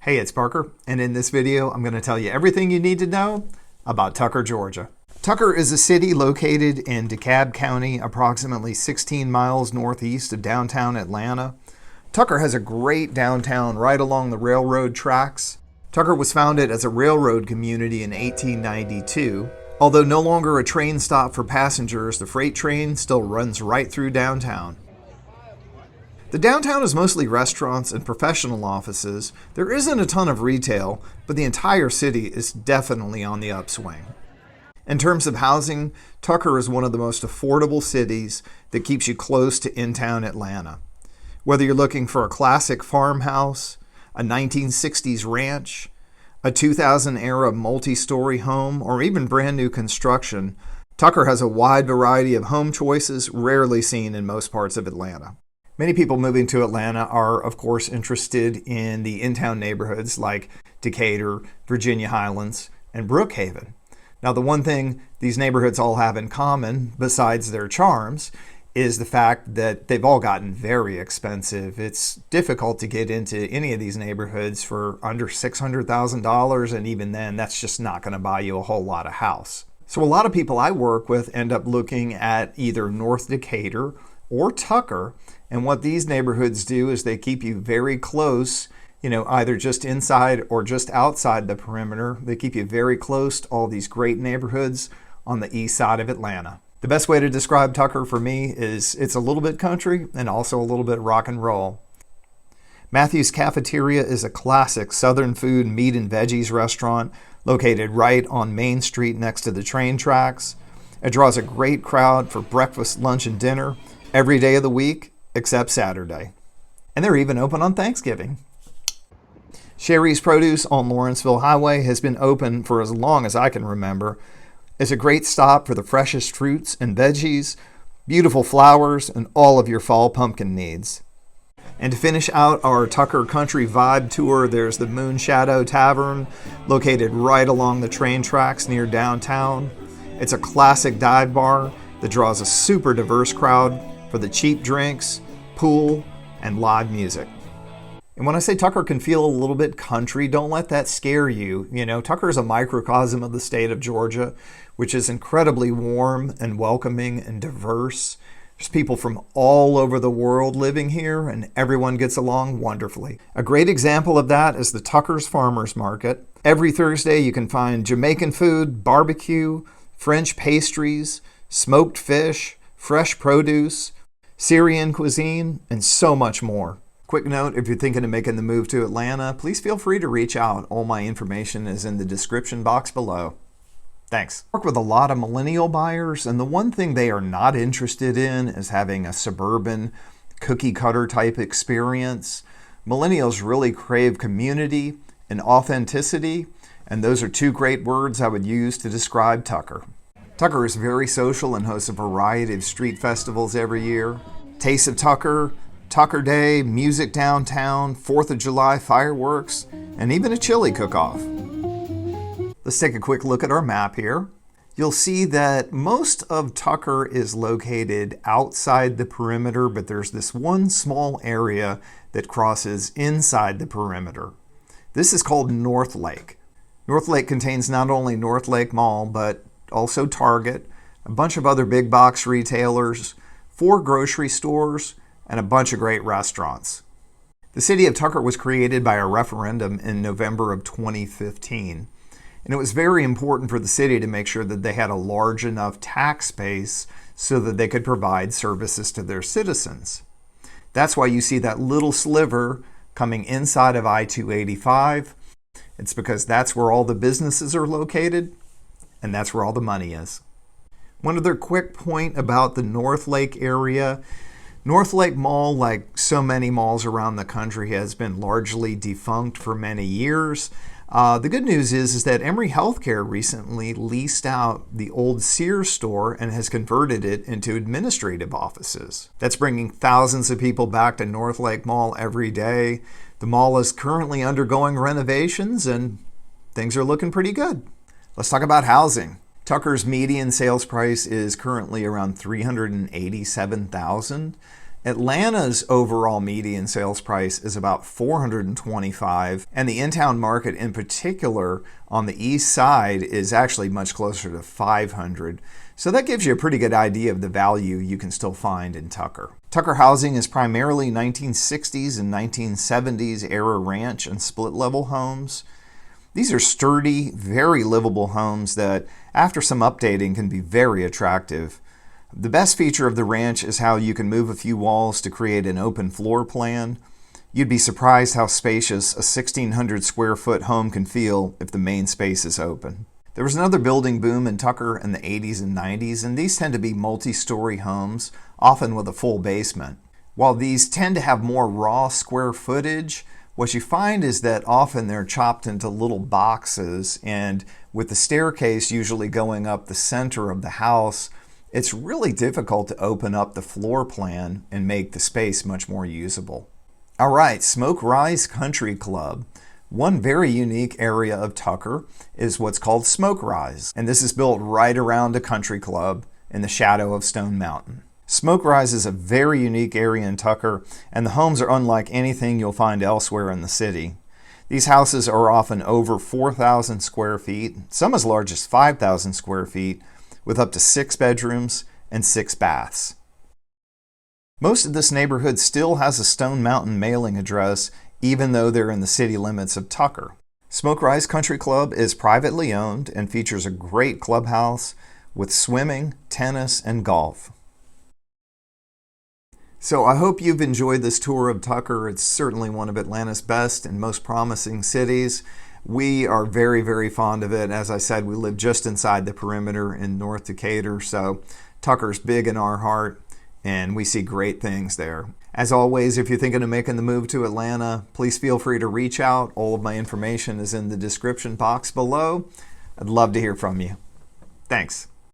Hey, it's Parker, and in this video, I'm going to tell you everything you need to know about Tucker, Georgia. Tucker is a city located in DeKalb County, approximately 16 miles northeast of downtown Atlanta. Tucker has a great downtown right along the railroad tracks. Tucker was founded as a railroad community in 1892. Although no longer a train stop for passengers, the freight train still runs right through downtown. The downtown is mostly restaurants and professional offices. There isn't a ton of retail, but the entire city is definitely on the upswing. In terms of housing, Tucker is one of the most affordable cities that keeps you close to in-town Atlanta. Whether you're looking for a classic farmhouse, a 1960s ranch, a 2000-era multi-story home, or even brand new construction, Tucker has a wide variety of home choices rarely seen in most parts of Atlanta. Many people moving to Atlanta are, of course, interested in the in-town neighborhoods like Decatur, Virginia Highlands, and Brookhaven. Now, the one thing these neighborhoods all have in common, besides their charms, is the fact that they've all gotten very expensive. It's difficult to get into any of these neighborhoods for under $600,000, and even then, that's just not going to buy you a whole lot of house. So a lot of people I work with end up looking at either North Decatur or Tucker, and what these neighborhoods do is they keep you very close, either just inside or just outside the perimeter. They keep you very close to all these great neighborhoods on the east side of Atlanta. The best way to describe Tucker for me is it's a little bit country and also a little bit rock and roll. Matthew's Cafeteria is a classic Southern food, meat and veggies restaurant located right on Main Street next to the train tracks. It draws a great crowd for breakfast, lunch, and dinner every day of the week except Saturday. And they're even open on Thanksgiving. Sherry's Produce on Lawrenceville Highway has been open for as long as I can remember. It's a great stop for the freshest fruits and veggies, beautiful flowers, and all of your fall pumpkin needs. And to finish out our Tucker Country Vibe tour, there's the Moon Shadow Tavern, located right along the train tracks near downtown. It's a classic dive bar that draws a super diverse crowd for the cheap drinks, pool, and live music. And when I say Tucker can feel a little bit country, don't let that scare you. Tucker is a microcosm of the state of Georgia, which is incredibly warm and welcoming and diverse. There's people from all over the world living here, and everyone gets along wonderfully. A great example of that is the Tucker's Farmers Market. Every Thursday you can find Jamaican food, barbecue, French pastries, smoked fish, fresh produce, Syrian cuisine, and so much more. Quick note, if you're thinking of making the move to Atlanta, please feel free to reach out. All my information is in the description box below. Thanks. I work with a lot of millennial buyers, and the one thing they are not interested in is having a suburban cookie cutter type experience. Millennials really crave community and authenticity, and those are two great words I would use to describe Tucker. Tucker is very social and hosts a variety of street festivals every year. Taste of Tucker, Tucker Day, music downtown, 4th of July fireworks, and even a chili cook-off. Let's take a quick look at our map here. You'll see that most of Tucker is located outside the perimeter, but there's this one small area that crosses inside the perimeter. This is called North Lake. North Lake contains not only North Lake Mall, but also Target, a bunch of other big box retailers, 4 grocery stores, and a bunch of great restaurants. The city of Tucker was created by a referendum in November of 2015. And it was very important for the city to make sure that they had a large enough tax base so that they could provide services to their citizens. That's why you see that little sliver coming inside of I-285. It's because that's where all the businesses are located, and that's where all the money is. One other quick point about the North Lake area. North Lake Mall, like so many malls around the country, has been largely defunct for many years. The good news is that Emory Healthcare recently leased out the old Sears store and has converted it into administrative offices. That's bringing thousands of people back to North Lake Mall every day. The mall is currently undergoing renovations and things are looking pretty good. Let's talk about housing. Tucker's median sales price is currently around $387,000. Atlanta's overall median sales price is about $425, and the in-town market in particular on the east side is actually much closer to $500. So that gives you a pretty good idea of the value you can still find in Tucker. Tucker housing is primarily 1960s and 1970s era ranch and split-level homes. These are sturdy, very livable homes that, after some updating, can be very attractive. The best feature of the ranch is how you can move a few walls to create an open floor plan. You'd be surprised how spacious a 1,600 square foot home can feel if the main space is open. There was another building boom in Tucker in the 80s and 90s, and these tend to be multi-story homes, often with a full basement. While these tend to have more raw square footage, what you find is that often they're chopped into little boxes, and with the staircase usually going up the center of the house, it's really difficult to open up the floor plan and make the space much more usable. All right, Smoke Rise Country Club. One very unique area of Tucker is what's called Smoke Rise, and this is built right around a country club in the shadow of Stone Mountain. Smoke Rise is a very unique area in Tucker, and the homes are unlike anything you'll find elsewhere in the city. These houses are often over 4,000 square feet, some as large as 5,000 square feet, with up to 6 bedrooms and 6 baths. Most of this neighborhood still has a Stone Mountain mailing address, even though they're in the city limits of Tucker. Smoke Rise Country Club is privately owned and features a great clubhouse with swimming, tennis, and golf. So I hope you've enjoyed this tour of Tucker. It's certainly one of Atlanta's best and most promising cities. We are very, very fond of it. As I said, we live just inside the perimeter in North Decatur, so Tucker's big in our heart, and we see great things there. As always, if you're thinking of making the move to Atlanta, please feel free to reach out. All of my information is in the description box below. I'd love to hear from you. Thanks.